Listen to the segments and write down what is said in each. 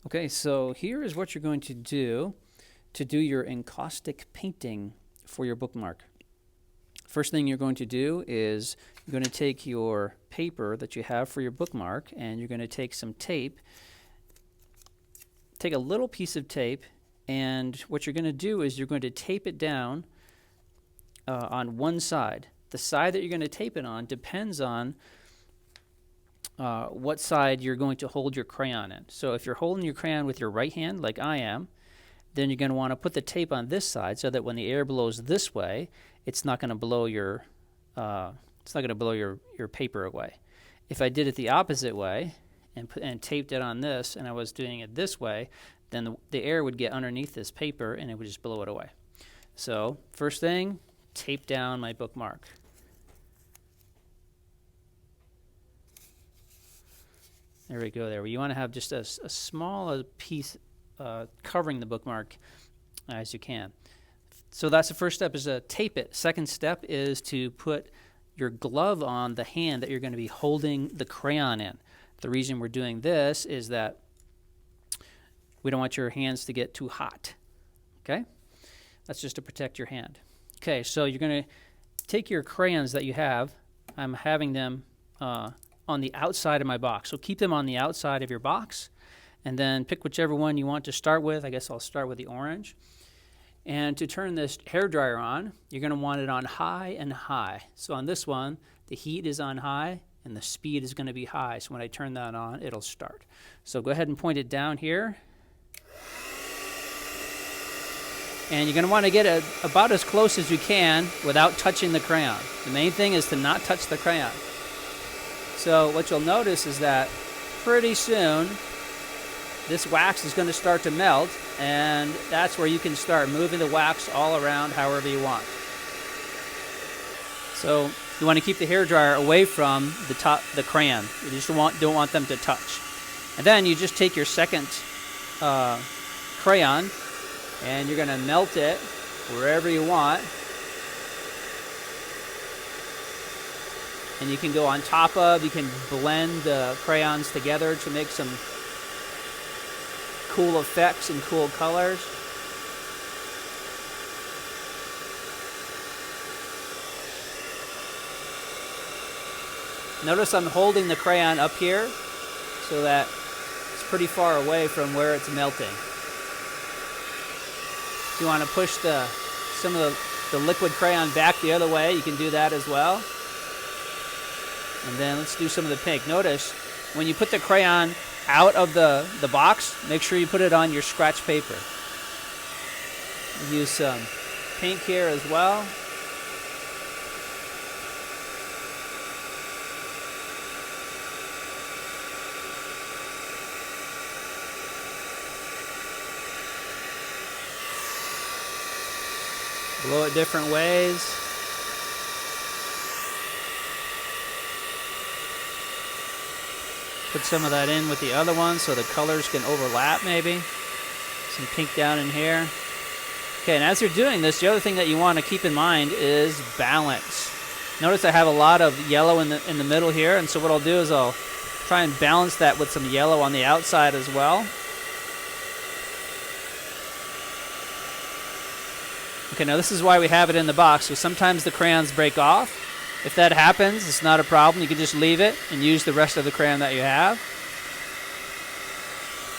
Okay, so here is what you're going to do your encaustic painting for your bookmark. First thing you're going to do is you're going to take your paper that you have for your bookmark and you're going to take some tape. Take a little piece of tape, and what you're going to do is you're going to tape it down on one side. The side that you're going to tape it on depends on what side you're going to hold your crayon in. So if you're holding your crayon with your right hand, like I am, then you're going to want to put the tape on this side so that when the air blows this way, it's not going to blow your your paper away. If I did it the opposite way and taped it on this, and I was doing it this way, then the air would get underneath this paper and it would just blow it away. So first thing, tape down my bookmark. There we go. There. You want to have just a small piece covering the bookmark as you can. So that's the first step, is to tape it. Second step is to put your glove on the hand that you're going to be holding the crayon in. The reason we're doing this is that we don't want your hands to get too hot. Okay? That's just to protect your hand. Okay, so you're going to take your crayons that you have. I'm having them on the outside of my box. So keep them on the outside of your box, and then pick whichever one you want to start with. I guess I'll start with the orange. And to turn this hairdryer on, you're going to want it on high and high. So on this one, the heat is on high and the speed is going to be high. So when I turn that on, it'll start. So go ahead and point it down here. And you're going to want to get it about as close as you can without touching the crayon. The main thing is to not touch the crayon. So what you'll notice is that pretty soon this wax is going to start to melt, and that's where you can start moving the wax all around however you want. So you want to keep the hairdryer away from the crayon. You just don't want them to touch. And then you just take your second crayon and you're going to melt it wherever you want. And you can go on top of, you can blend the crayons together to make some cool effects and cool colors. Notice I'm holding the crayon up here so that it's pretty far away from where it's melting. If you want to push some of the liquid crayon back the other way, you can do that as well. And then let's do some of the pink. Notice when you put the crayon out of the box, make sure you put it on your scratch paper. Use some pink here as well. Blow it different ways. Put some of that in with the other one so the colors can overlap maybe. Some pink down in here. Okay, and as you're doing this, the other thing that you want to keep in mind is balance. Notice I have a lot of yellow in the middle here, and so what I'll do is I'll try and balance that with some yellow on the outside as well. Okay, now this is why we have it in the box, so sometimes the crayons break off. If that happens, it's not a problem. You can just leave it and use the rest of the crayon that you have.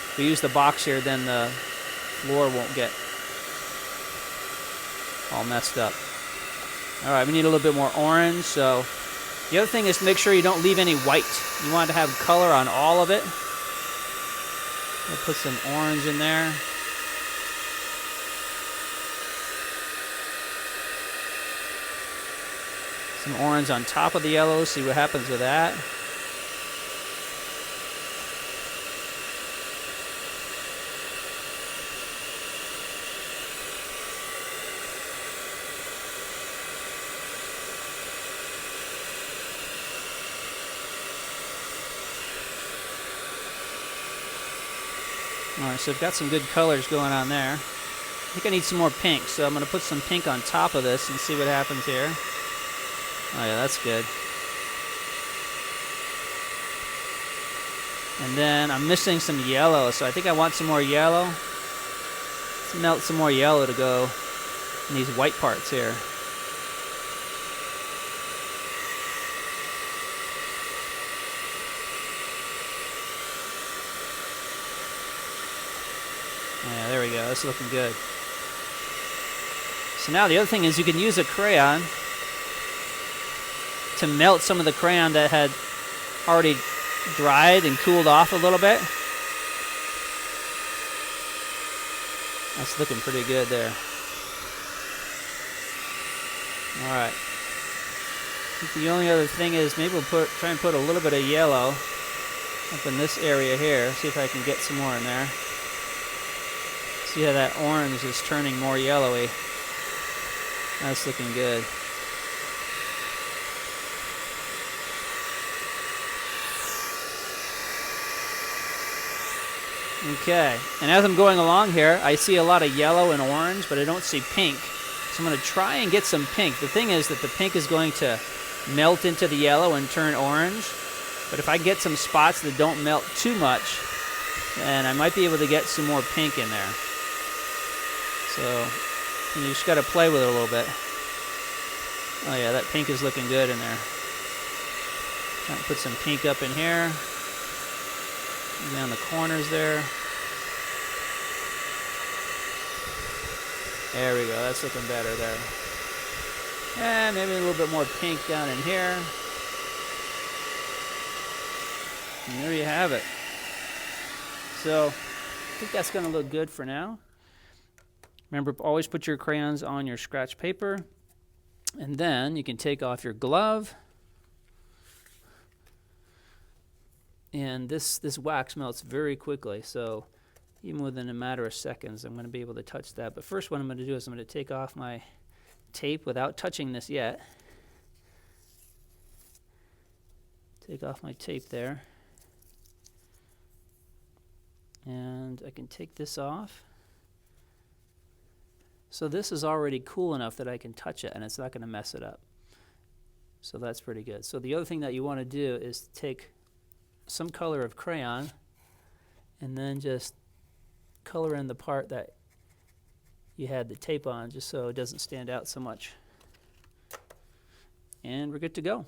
If we use the box here, then the floor won't get all messed up. All right, we need a little bit more orange. So the other thing is to make sure you don't leave any white. You want to have color on all of it. We'll put some orange in there. Some orange on top of the yellow, see what happens with that. Alright, so I've got some good colors going on there. I think I need some more pink, so I'm going to put some pink on top of this and see what happens here. Oh yeah, that's good. And then I'm missing some yellow, so I think I want some more yellow. Let's melt some more yellow to go in these white parts here. Yeah, there we go. That's looking good. So now the other thing is you can use a crayon to melt some of the crayon that had already dried and cooled off a little bit. That's looking pretty good there. All right. I think the only other thing is maybe we'll try and put a little bit of yellow up in this area here. See if I can get some more in there. See how that orange is turning more yellowy. That's looking good. Okay, and as I'm going along here, I see a lot of yellow and orange, but I don't see pink. So I'm going to try and get some pink. The thing is that the pink is going to melt into the yellow and turn orange. But if I get some spots that don't melt too much, then I might be able to get some more pink in there. So you just got to play with it a little bit. Oh yeah, that pink is looking good in there. Try and put some pink up in here. Down the corners there. There we go. That's looking better there. And maybe a little bit more pink down in here. And there you have it. So I think that's going to look good for now. Remember, always put your crayons on your scratch paper. And then you can take off your glove. And this wax melts very quickly, so even within a matter of seconds I'm going to be able to touch that. But first what I'm going to do is I'm going to take off my tape without touching this yet. Take off my tape there. And I can take this off. So this is already cool enough that I can touch it and it's not going to mess it up. So that's pretty good. So the other thing that you want to do is take some color of crayon and then just color in the part that you had the tape on just so it doesn't stand out so much. And we're good to go.